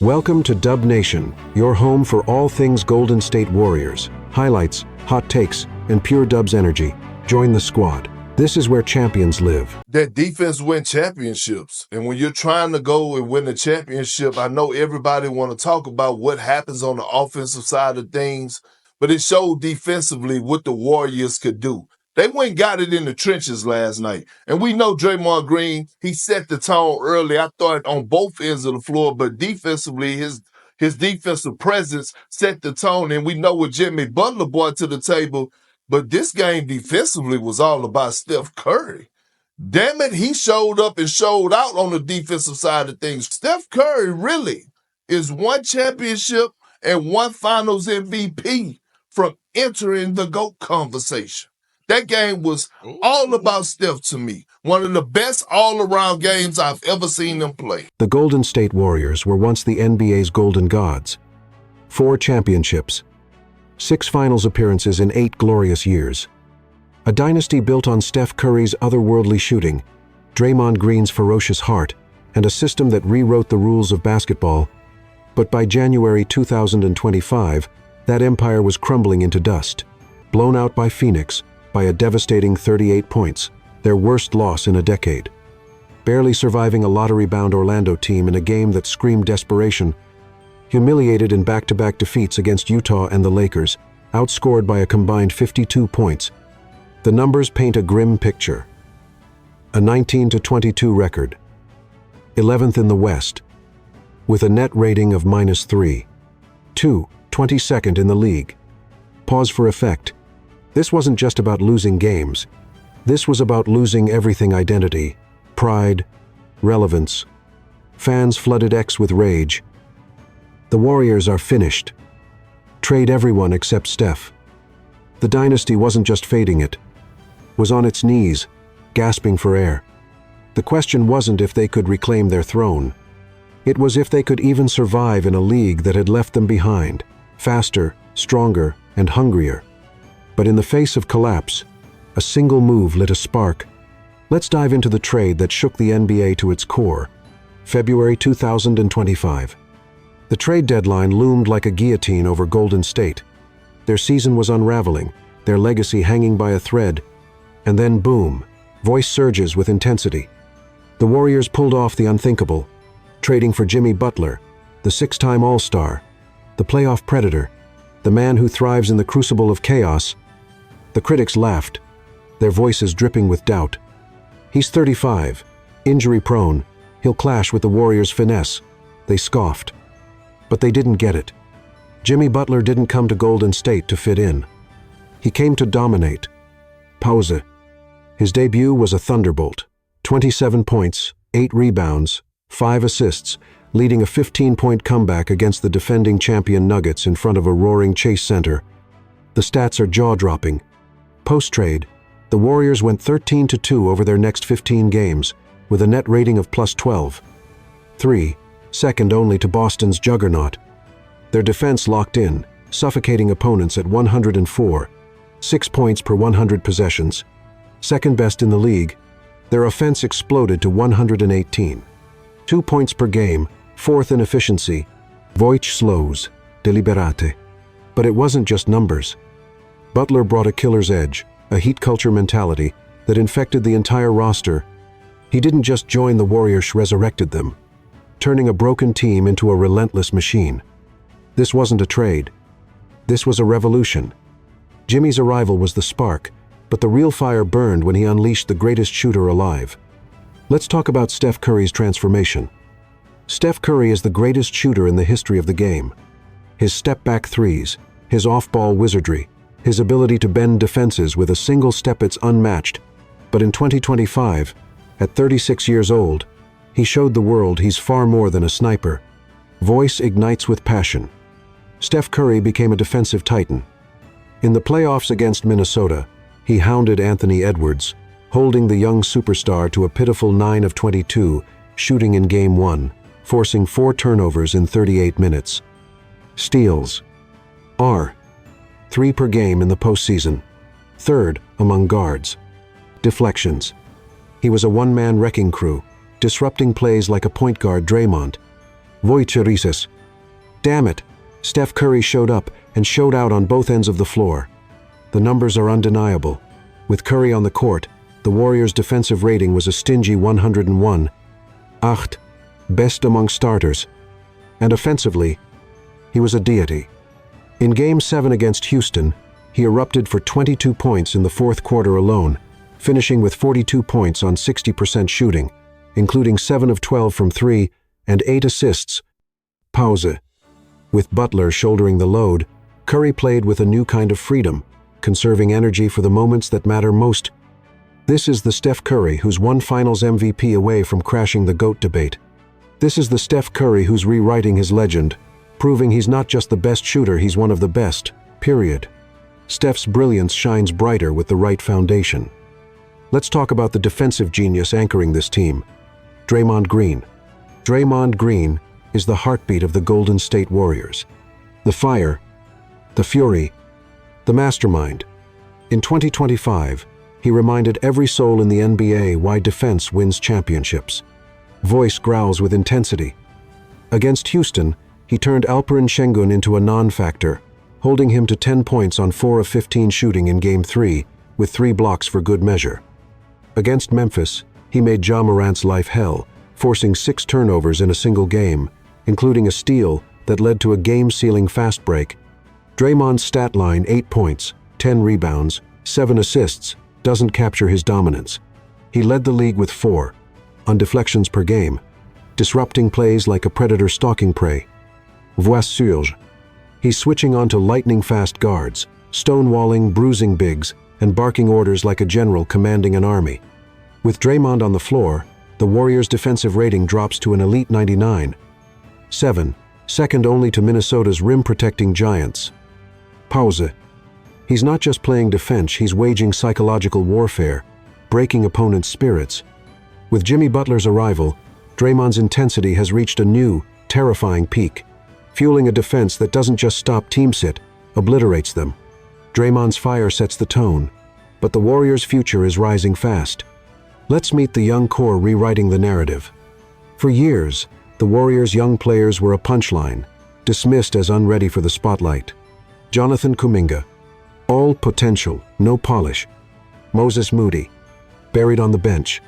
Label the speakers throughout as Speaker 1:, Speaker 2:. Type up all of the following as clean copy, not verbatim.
Speaker 1: Welcome to Dub Nation, your home for all things Golden State Warriors. Highlights, hot takes, and pure Dubs energy. Join the squad. This is where champions live.
Speaker 2: That defense win championships. And when you're trying to go and win a championship, I know everybody want to talk about what happens on the offensive side of things, but it showed defensively what the Warriors could do. They went and got it in the trenches last night. And we know Draymond Green, he set the tone early, I thought, on both ends of the floor, but defensively, his defensive presence set the tone. And we know what Jimmy Butler brought to the table, but this game defensively was all about Steph Curry. Damn it, he showed up and showed out on the defensive side of things. Steph Curry really is one championship and one Finals MVP from entering the GOAT conversation. That game was all about Steph to me. One of the best all-around games I've ever seen them play.
Speaker 1: The Golden State Warriors were once the NBA's Golden Gods. 4 championships, 6 finals appearances in 8 glorious years. A dynasty built on Steph Curry's otherworldly shooting, Draymond Green's ferocious heart, and a system that rewrote the rules of basketball. But by January 2025, that empire was crumbling into dust. Blown out by Phoenix by a devastating 38 points, their worst loss in a decade. Barely surviving a lottery-bound Orlando team in a game that screamed desperation, humiliated in back-to-back defeats against Utah and the Lakers, outscored by a combined 52 points. The numbers paint a grim picture. A 19-22 record, 11th in the West, with a net rating of -3. 22nd in the league. Pause for effect. This wasn't just about losing games. This was about losing everything: identity, pride, relevance. Fans flooded X with rage. The Warriors are finished. Trade everyone except Steph. The dynasty wasn't just fading, it was on its knees, gasping for air. The question wasn't if they could reclaim their throne. It was if they could even survive in a league that had left them behind, faster, stronger, and hungrier. But in the face of collapse, a single move lit a spark. Let's dive into the trade that shook the NBA to its core. February 2025. The trade deadline loomed like a guillotine over Golden State. Their season was unraveling, their legacy hanging by a thread. And then boom, voice surges with intensity. The Warriors pulled off the unthinkable, trading for Jimmy Butler, the 6-time All-Star, the playoff predator, the man who thrives in the crucible of chaos. The critics laughed, their voices dripping with doubt. He's 35, injury-prone, he'll clash with the Warriors' finesse, they scoffed. But they didn't get it. Jimmy Butler didn't come to Golden State to fit in. He came to dominate. Pause. His debut was a thunderbolt. 27 points, 8 rebounds, 5 assists, leading a 15-point comeback against the defending champion Nuggets in front of a roaring Chase Center. The stats are jaw-dropping. Post-trade, the Warriors went 13-2 over their next 15 games, with a net rating of +12. 3, second only to Boston's juggernaut. Their defense locked in, suffocating opponents at 104, 6 points per 100 possessions. Second best in the league, their offense exploded to 118. 2 points per game, 4th in efficiency. Voice slows, deliberate. But it wasn't just numbers. Butler brought a killer's edge, a heat culture mentality that infected the entire roster. He didn't just join the Warriors, resurrected them, turning a broken team into a relentless machine. This wasn't a trade. This was a revolution. Jimmy's arrival was the spark, but the real fire burned when he unleashed the greatest shooter alive. Let's talk about Steph Curry's transformation. Steph Curry is the greatest shooter in the history of the game. His step-back threes, his off-ball wizardry, his ability to bend defenses with a single step, it's unmatched. But in 2025, at 36 years old, he showed the world he's far more than a sniper. Voice ignites with passion. Steph Curry became a defensive titan. In the playoffs against Minnesota, he hounded Anthony Edwards, holding the young superstar to a pitiful 9 of 22, shooting in Game 1, forcing 4 turnovers in 38 minutes. Steals. 3 per game in the postseason, 3rd among guards. Deflections. He was a one-man wrecking crew, disrupting plays like a point guard Draymond. Voicheresis. Damn it! Steph Curry showed up and showed out on both ends of the floor. The numbers are undeniable. With Curry on the court, the Warriors' defensive rating was a stingy 101. Acht, best among starters. And offensively, he was a deity. In Game 7 against Houston, he erupted for 22 points in the fourth quarter alone, finishing with 42 points on 60% shooting, including 7 of 12 from 3 and 8 assists. Pause. With Butler shouldering the load, Curry played with a new kind of freedom, conserving energy for the moments that matter most. This is the Steph Curry who's one Finals MVP away from crashing the GOAT debate. This is the Steph Curry who's rewriting his legend, proving he's not just the best shooter, he's one of the best, period. Steph's brilliance shines brighter with the right foundation. Let's talk about the defensive genius anchoring this team, Draymond Green. Draymond Green is the heartbeat of the Golden State Warriors. The fire, the fury, the mastermind. In 2025, he reminded every soul in the NBA why defense wins championships. Voice growls with intensity. Against Houston, he turned Alperen Şengün into a non-factor, holding him to 10 points on 4 of 15 shooting in Game 3, with 3 blocks for good measure. Against Memphis, he made Ja Morant's life hell, forcing 6 turnovers in a single game, including a steal that led to a game-sealing fast break. Draymond's stat line 8 points, 10 rebounds, 7 assists, doesn't capture his dominance. He led the league with 4, on deflections per game, disrupting plays like a predator stalking prey. Voiture. He's switching onto lightning-fast guards, stonewalling, bruising bigs, and barking orders like a general commanding an army. With Draymond on the floor, the Warriors' defensive rating drops to an elite 99. 7, second only to Minnesota's rim-protecting giants. Pause. He's not just playing defense, he's waging psychological warfare, breaking opponents' spirits. With Jimmy Butler's arrival, Draymond's intensity has reached a new, terrifying peak, fueling a defense that doesn't just stop teams, it obliterates them. Draymond's fire sets the tone, but the Warriors' future is rising fast. Let's meet the young core rewriting the narrative. For years, the Warriors' young players were a punchline, dismissed as unready for the spotlight. Jonathan Kuminga, all potential, no polish. Moses Moody, buried on the bench.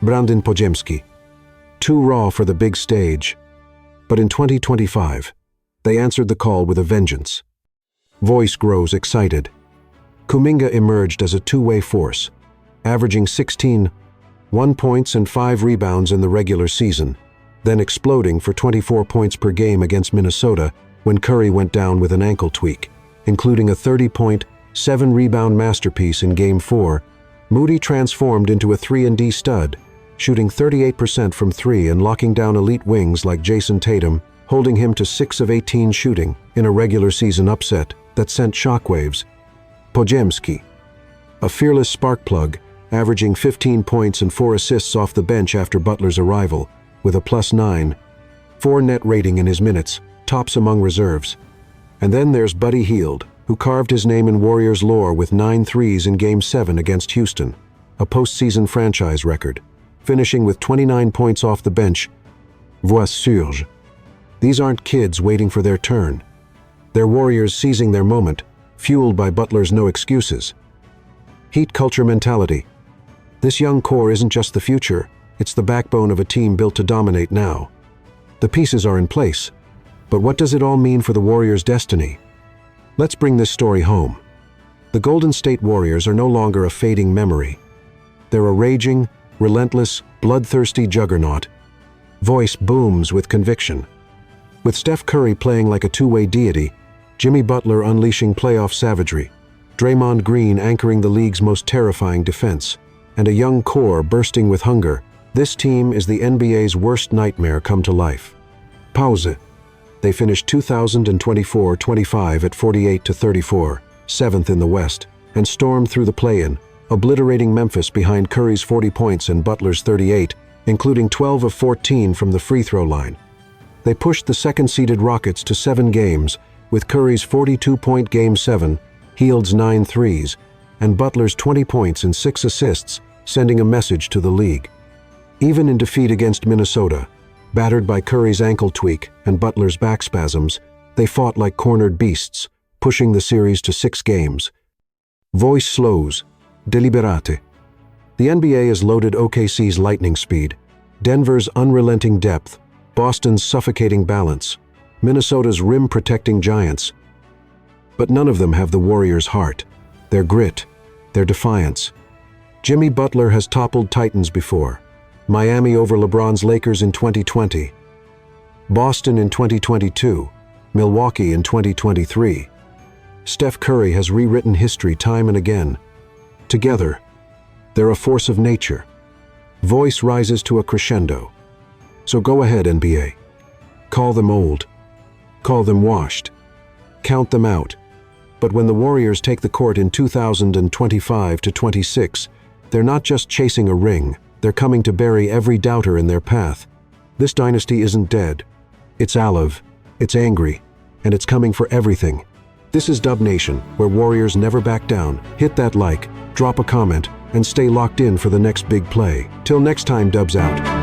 Speaker 1: Brandon Podziemski, too raw for the big stage. But in 2025, they answered the call with a vengeance. Voice grows excited. Kuminga emerged as a two-way force, averaging 1 points and 5 rebounds in the regular season, then exploding for 24 points per game against Minnesota when Curry went down with an ankle tweak, including a 30-point, 7-rebound masterpiece in Game 4. Moody transformed into a 3-and-D stud, shooting 38% from 3 and locking down elite wings like Jason Tatum, holding him to 6 of 18 shooting in a regular season upset that sent shockwaves. Podziemski, a fearless spark plug, averaging 15 points and 4 assists off the bench after Butler's arrival, with a +9.4 net rating in his minutes, tops among reserves. And then there's Buddy Hield, who carved his name in Warriors lore with 9 threes in Game 7 against Houston, a postseason franchise record, finishing with 29 points off the bench. Voiture. These aren't kids waiting for their turn. They're Warriors seizing their moment, fueled by Butler's no excuses. Heat culture mentality. This young core isn't just the future, it's the backbone of a team built to dominate now. The pieces are in place, but what does it all mean for the Warriors' destiny? Let's bring this story home. The Golden State Warriors are no longer a fading memory. They're a raging, relentless, bloodthirsty juggernaut. Voice booms with conviction. With Steph Curry playing like a two-way deity, Jimmy Butler unleashing playoff savagery, Draymond Green anchoring the league's most terrifying defense, and a young core bursting with hunger, this team is the NBA's worst nightmare come to life. Pause. They finished 2024-25 at 48-34, 7th in the West, and stormed through the play-in, obliterating Memphis behind Curry's 40 points and Butler's 38, including 12 of 14 from the free throw line. They pushed the second-seeded Rockets to 7 games, with Curry's 42-point Game 7, Hield's 9 threes, and Butler's 20 points and 6 assists, sending a message to the league. Even in defeat against Minnesota, Battered by Curry's ankle tweak and Butler's back spasms, they fought like cornered beasts, pushing the series to 6 games. Voice slows. Deliberate. The NBA has loaded OKC's lightning speed, Denver's unrelenting depth, Boston's suffocating balance, Minnesota's rim-protecting giants. But none of them have the Warriors' heart, their grit, their defiance. Jimmy Butler has toppled Titans before. Miami over LeBron's Lakers in 2020. Boston in 2022. Milwaukee in 2023. Steph Curry has rewritten history time and again. Together, they're a force of nature. Voice rises to a crescendo. So go ahead, NBA. Call them old. Call them washed. Count them out. But when the Warriors take the court in 2025-26, they're not just chasing a ring, they're coming to bury every doubter in their path. This dynasty isn't dead. It's alive, it's angry, and it's coming for everything. This is Dub Nation, where Warriors never back down. Hit that like, drop a comment, and stay locked in for the next big play. Till next time, Dubs out.